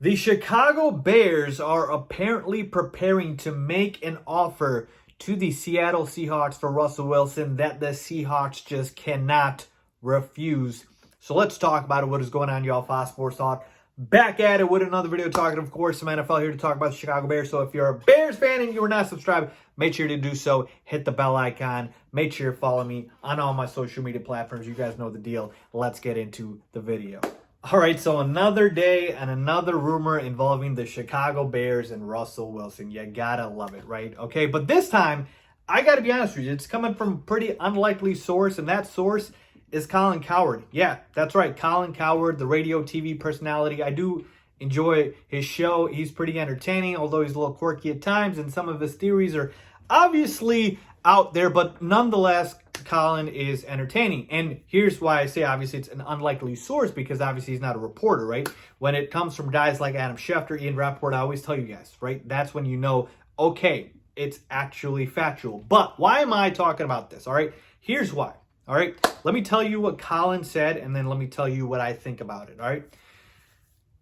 The Chicago Bears are apparently preparing to make an offer to the Seattle Seahawks for Russell Wilson that the Seahawks just cannot refuse. So let's talk about it. What is going on, y'all? Fast Sports Talk. Back at it with another video talking, of course, some NFL here to talk about the Chicago Bears. So if you're a Bears fan and you are not subscribed, make sure to do so. Hit the bell icon. Make sure to follow me on all my social media platforms. You guys know the deal. Let's get into the video. All right, so another day and another rumor involving the Chicago Bears and Russell Wilson. You gotta love it, right? Okay, but this time, I gotta be honest with you, it's coming from a pretty unlikely source, and that source is Colin Cowherd. Yeah, that's right, Colin Cowherd, the radio TV personality. I do enjoy his show. He's pretty entertaining, although he's a little quirky at times, and some of his theories are obviously out there, but nonetheless, Colin is entertaining. And here's why I say obviously it's an unlikely source, because obviously he's not a reporter, right? When it comes from guys like Adam Schefter, Ian Rappaport, I always tell you guys, right? That's when you know, okay, it's actually factual. But why am I talking about this? All right, here's why. All right, let me tell you what Colin said, and then let me tell you what I think about it. All right,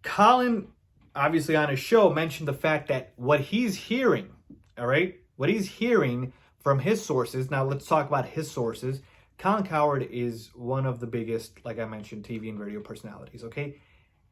Colin, obviously on his show, mentioned the fact that what he's hearing, all right, what he's hearing from his sources. Now let's talk about his sources. Colin Cowherd is one of the biggest, like I mentioned, TV and radio personalities, okay?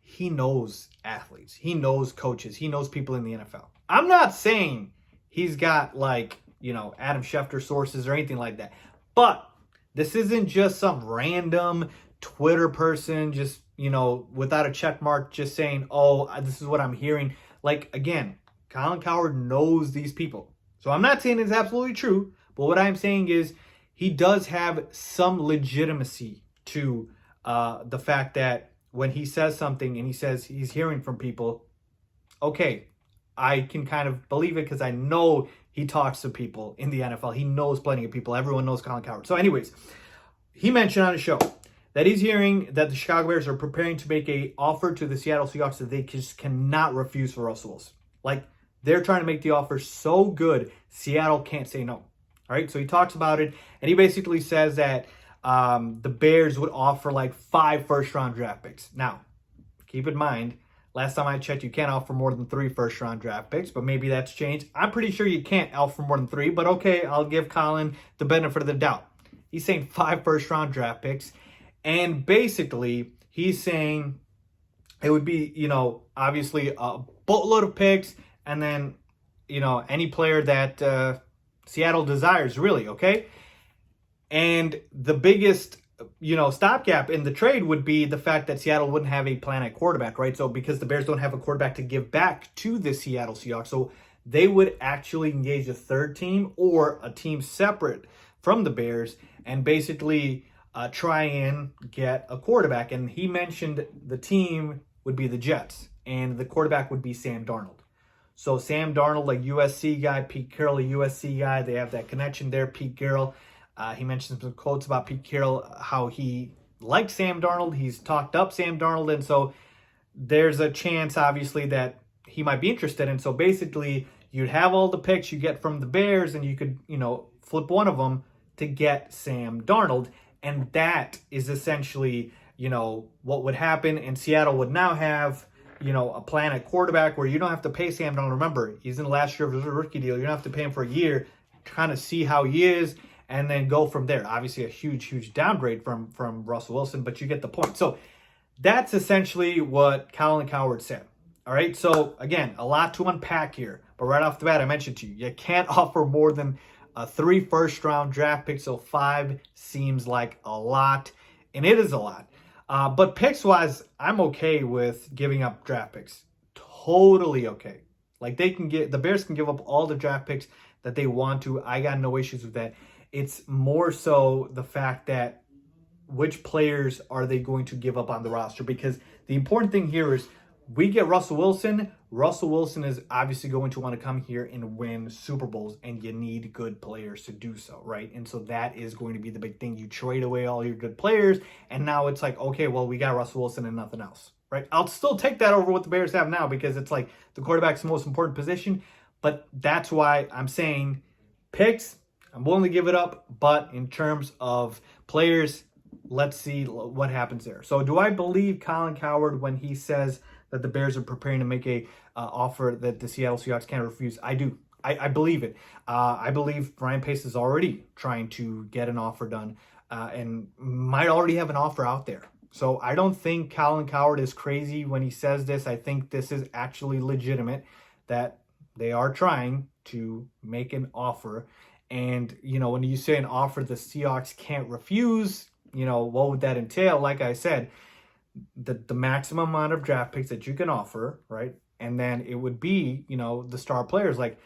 He knows athletes. He knows coaches. He knows people in the NFL. I'm not saying he's got like, Adam Schefter sources or anything like that. But this isn't just some random Twitter person just, without a check mark, just saying, oh, this is what I'm hearing. Like, again, Colin Cowherd knows these people. So I'm not saying it's absolutely true, but what I'm saying is he does have some legitimacy to the fact that when he says something and he says he's hearing from people, okay, I can kind of believe it because I know he talks to people in the NFL. He knows plenty of people. Everyone knows Colin Cowherd. So anyways, he mentioned on his show that he's hearing that the Chicago Bears are preparing to make an offer to the Seattle Seahawks that they just cannot refuse for Russell Wilson. Like, they're trying to make the offer so good, Seattle can't say no. All right, so he talks about it, and he basically says that the Bears would offer like 5 first-round draft picks. Now, keep in mind, last time I checked, you can't offer more than 3 first-round draft picks, but maybe that's changed. I'm pretty sure you can't offer more than 3, but okay, I'll give Colin the benefit of the doubt. He's saying 5 first-round draft picks, and basically, he's saying it would be, obviously a boatload of picks, and then, any player that Seattle desires, really, okay? And the biggest, stopgap in the trade would be the fact that Seattle wouldn't have a plan at quarterback, right? So because the Bears don't have a quarterback to give back to the Seattle Seahawks, so they would actually engage a third team or a team separate from the Bears and basically try and get a quarterback. And he mentioned the team would be the Jets, and the quarterback would be Sam Darnold. So Sam Darnold, a USC guy, Pete Carroll, a USC guy. They have that connection there. Pete Carroll, he mentioned some quotes about Pete Carroll, how he liked Sam Darnold. He's talked up Sam Darnold. And so there's a chance, obviously, that he might be interested. And so basically, you'd have all the picks you get from the Bears, and you could, flip one of them to get Sam Darnold. And that is essentially, what would happen. And Seattle would now have a plan at quarterback where you don't have to pay Sam Darnold. Remember, he's in the last year of his rookie deal. You don't have to pay him for a year, kind of see how he is, and then go from there. Obviously, a huge downgrade from Russell Wilson, but you get the point. So that's essentially what Colin Cowherd said. All right, so again, a lot to unpack here. But right off the bat, I mentioned to you, you can't offer more than 3 first-round draft picks, so 5 seems like a lot, and it is a lot. But picks-wise, I'm okay with giving up draft picks. Totally okay. Like, the Bears can give up all the draft picks that they want to. I got no issues with that. It's more so the fact that which players are they going to give up on the roster? Because the important thing here is we get Russell Wilson. Russell Wilson is obviously going to want to come here and win Super Bowls, and you need good players to do so, right? And so that is going to be the big thing. You trade away all your good players, and now it's like, okay, well, we got Russell Wilson and nothing else, right? I'll still take that over what the Bears have now, because it's like the quarterback's the most important position, but that's why I'm saying picks, I'm willing to give it up, but in terms of players, let's see what happens there. So do I believe Colin Cowherd when he says that the Bears are preparing to make a offer that the Seattle Seahawks can't refuse. I do. I believe it. I believe Ryan Pace is already trying to get an offer done and might already have an offer out there. So I don't think Colin Cowherd is crazy when he says this. I think this is actually legitimate, that they are trying to make an offer. And, you know, when you say an offer the Seahawks can't refuse, you know, what would that entail? Like I said, the maximum amount of draft picks that you can offer, right? And then it would be, you know, the star players. Like,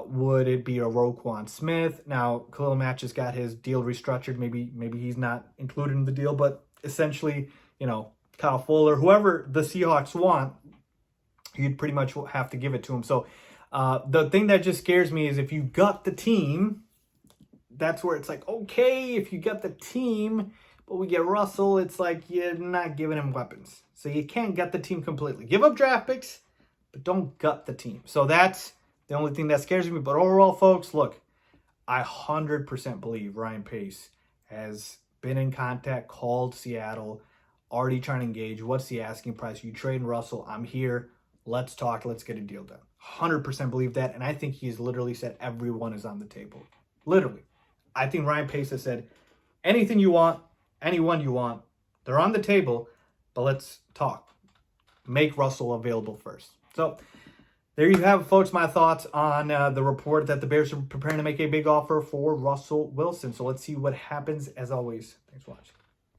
would it be a Roquan Smith? Now, Khalil Mack just got his deal restructured. Maybe he's not included in the deal, but essentially, you know, Kyle Fuller, whoever the Seahawks want, you'd pretty much have to give it to him. So the thing that just scares me is if you gut the team, that's where it's like, okay, if you gut the team, but we get Russell, it's like you're not giving him weapons. So you can't gut the team completely. Give up draft picks, but don't gut the team. So that's the only thing that scares me. But overall, folks, look, I 100% believe Ryan Pace has been in contact, called Seattle, already trying to engage. What's the asking price? You trade Russell, I'm here. Let's talk. Let's get a deal done. 100% believe that. And I think he's literally said everyone is on the table. Literally. I think Ryan Pace has said anything you want, anyone you want, they're on the table, but let's talk. Make Russell available first. So there you have it, folks, my thoughts on the report that the Bears are preparing to make a big offer for Russell Wilson. So let's see what happens. As always, thanks for watching.